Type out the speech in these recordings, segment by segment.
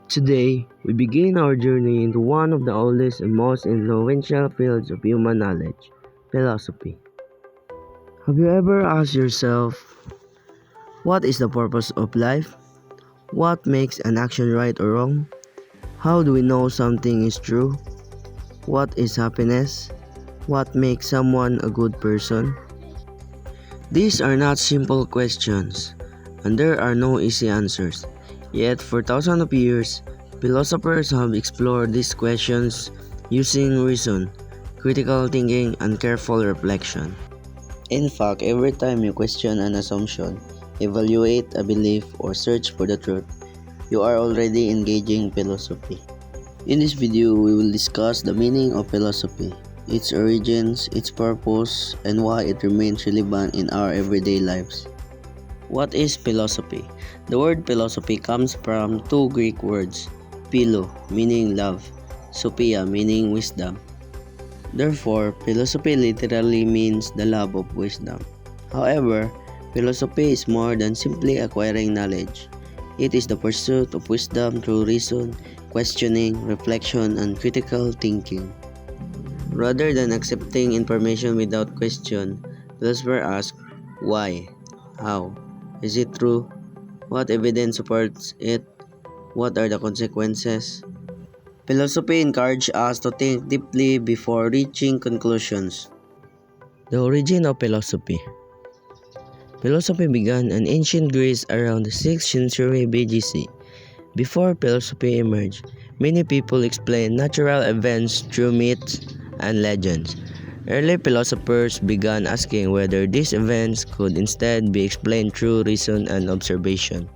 Today, we begin our journey into one of the oldest and most influential fields of human knowledge, philosophy. Have you ever asked yourself, what is the purpose of life? What makes an action right or wrong? How do we know something is true? What is happiness? What makes someone a good person? These are not simple questions, and there are no easy answers. Yet, for thousands of years, philosophers have explored these questions using reason, critical thinking, and careful reflection. In fact, every time you question an assumption, evaluate a belief, or search for the truth, you are already engaging philosophy. In this video, we will discuss the meaning of philosophy, its origins, its purpose, and why it remains relevant in our everyday lives. What is philosophy? The word philosophy comes from two Greek words, philo, meaning love, sophia, meaning wisdom. Therefore, philosophy literally means the love of wisdom. However, philosophy is more than simply acquiring knowledge. It is the pursuit of wisdom through reason, questioning, reflection, and critical thinking. Rather than accepting information without question, philosophers ask, why? How? Is it true? What evidence supports it? What are the consequences? Philosophy encourages us to think deeply before reaching conclusions. The origin of philosophy. Philosophy began in ancient Greece around the 6th century BGC. Before philosophy emerged, many people explained natural events through myths and legends. Early philosophers began asking whether these events could instead be explained through reason and observation.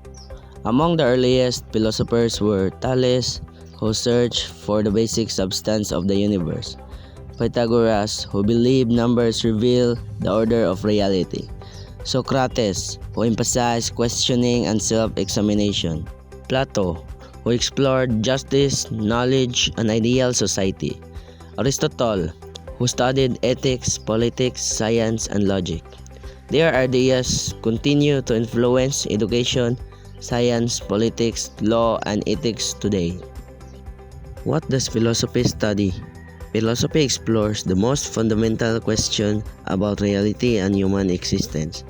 Among the earliest philosophers were Thales, who searched for the basic substance of the universe; Pythagoras, who believed numbers reveal the order of reality; Socrates, who emphasized questioning and self-examination; Plato, who explored justice, knowledge, and ideal society; Aristotle, who studied ethics, politics, science, and logic. Their ideas continue to influence education, science, politics, law, and ethics today. What does philosophy study? Philosophy explores the most fundamental question about reality and human existence.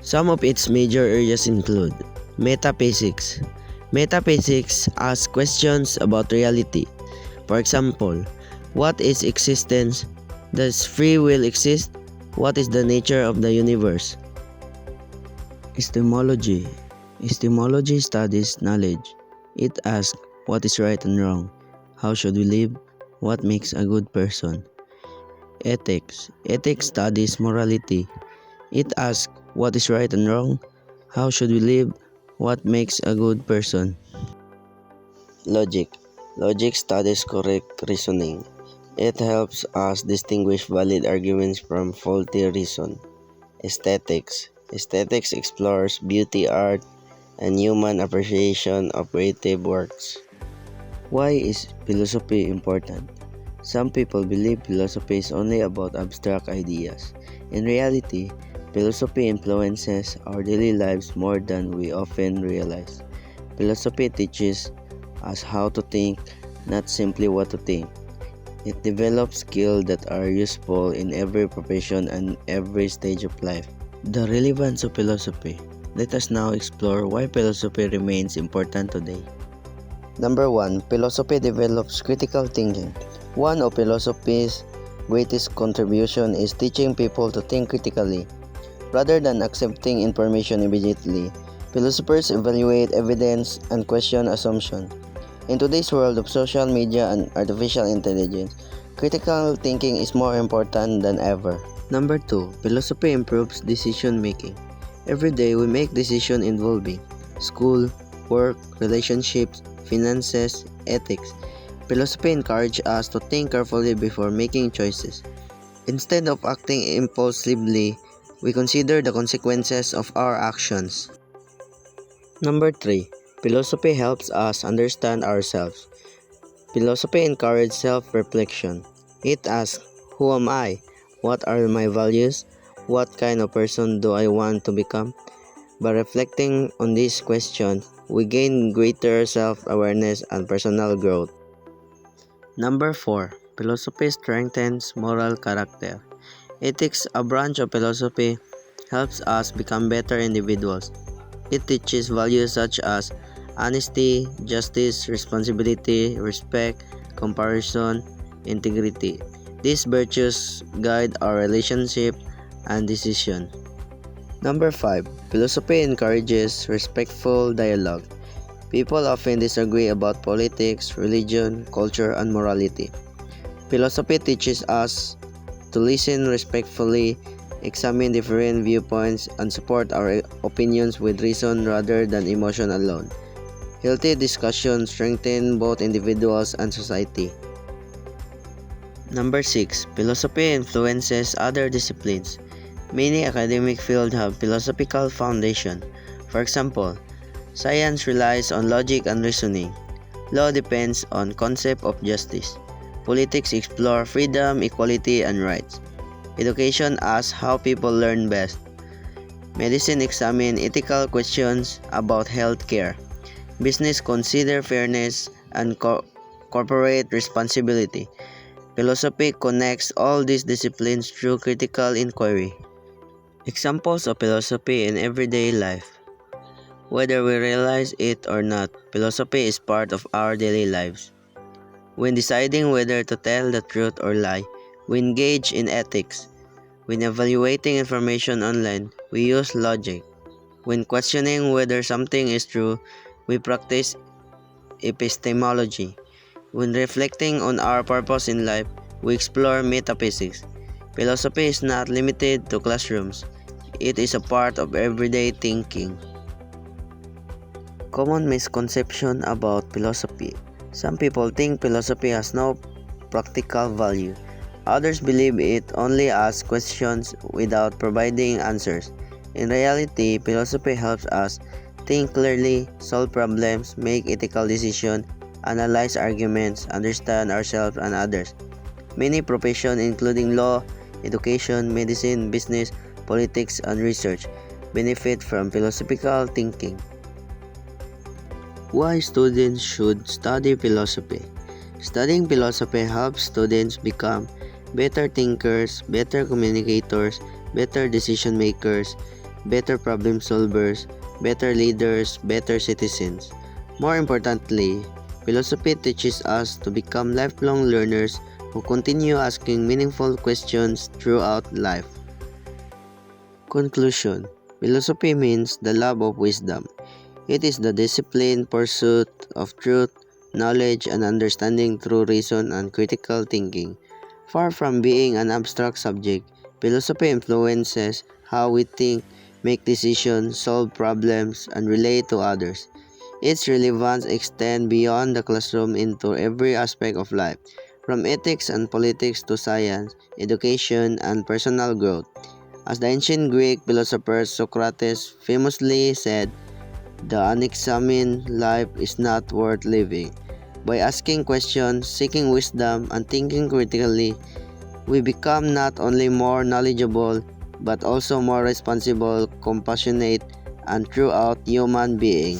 Some of its major areas include metaphysics. Metaphysics asks questions about reality. For example, what is existence? Does free will exist? What is the nature of the universe? Epistemology. Epistemology studies knowledge. It asks what is right and wrong, how should we live, what makes a good person. Ethics. Ethics studies morality. It asks what is right and wrong, how should we live, what makes a good person. Logic. Logic studies correct reasoning. It helps us distinguish valid arguments from faulty reason. Aesthetics. Aesthetics explores beauty, art, and human appreciation of creative works. Why is philosophy important? Some people believe philosophy is only about abstract ideas. In reality, philosophy influences our daily lives more than we often realize. Philosophy teaches us how to think, not simply what to think. It develops skills that are useful in every profession and every stage of life. The relevance of philosophy. Let us now explore why philosophy remains important today. Number 1. Philosophy develops critical thinking. One of philosophy's greatest contribution is teaching people to think critically. Rather than accepting information immediately, philosophers evaluate evidence and question assumptions. In today's world of social media and artificial intelligence, critical thinking is more important than ever. Number 2. Philosophy improves decision making. Every day we make decisions involving school, work, relationships, finances, ethics. Philosophy encourages us to think carefully before making choices. Instead of acting impulsively, we consider the consequences of our actions. Number 3. Philosophy helps us understand ourselves. Philosophy encourages self-reflection. It asks, who am I? What are my values? What kind of person do I want to become? By reflecting on these questions, we gain greater self-awareness and personal growth. Number 4. Philosophy strengthens moral character. Ethics, a branch of philosophy, helps us become better individuals. It teaches values such as honesty, justice, responsibility, respect, comparison, integrity. These virtues guide our relationship and decision. Number 5. Philosophy encourages respectful dialogue. People often disagree about politics, religion, culture, and morality. Philosophy teaches us to listen respectfully, examine different viewpoints, and support our opinions with reason rather than emotion alone. Healthy discussion strengthens both individuals and society. Number 6. Philosophy influences other disciplines. Many academic fields have philosophical foundation. For example, science relies on logic and reasoning. Law depends on concept of justice. Politics explore freedom, equality, and rights. Education asks how people learn best. Medicine examines ethical questions about health care. Business consider fairness and corporate responsibility. Philosophy connects all these disciplines through critical inquiry. Examples of philosophy in everyday life. Whether we realize it or not, philosophy is part of our daily lives. When deciding whether to tell the truth or lie, we engage in ethics. When evaluating information online, we use logic. When questioning whether something is true, we practice epistemology. When reflecting on our purpose in life, we explore metaphysics. Philosophy is not limited to classrooms. It is a part of everyday thinking. Common misconception about philosophy. Some people think philosophy has no practical value. Others believe it only asks questions without providing answers. In reality, philosophy helps us think clearly, solve problems, make ethical decisions, analyze arguments, understand ourselves and others. Many professions, including law, education, medicine, business, politics, and research, benefit from philosophical thinking. Why students should study philosophy? Studying philosophy helps students become better thinkers, better communicators, better decision makers, better problem solvers, better leaders, better citizens. More importantly, philosophy teaches us to become lifelong learners who continue asking meaningful questions throughout life. Conclusion. Philosophy means the love of wisdom. It is the disciplined pursuit of truth, knowledge, and understanding through reason and critical thinking. Far from being an abstract subject, philosophy influences how we think, make decisions, solve problems, and relate to others. Its relevance extends beyond the classroom into every aspect of life, from ethics and politics to science, education, and personal growth. As the ancient Greek philosopher Socrates famously said, "The unexamined life is not worth living." By asking questions, seeking wisdom, and thinking critically, we become not only more knowledgeable, but also more responsible, compassionate, and throughout human being.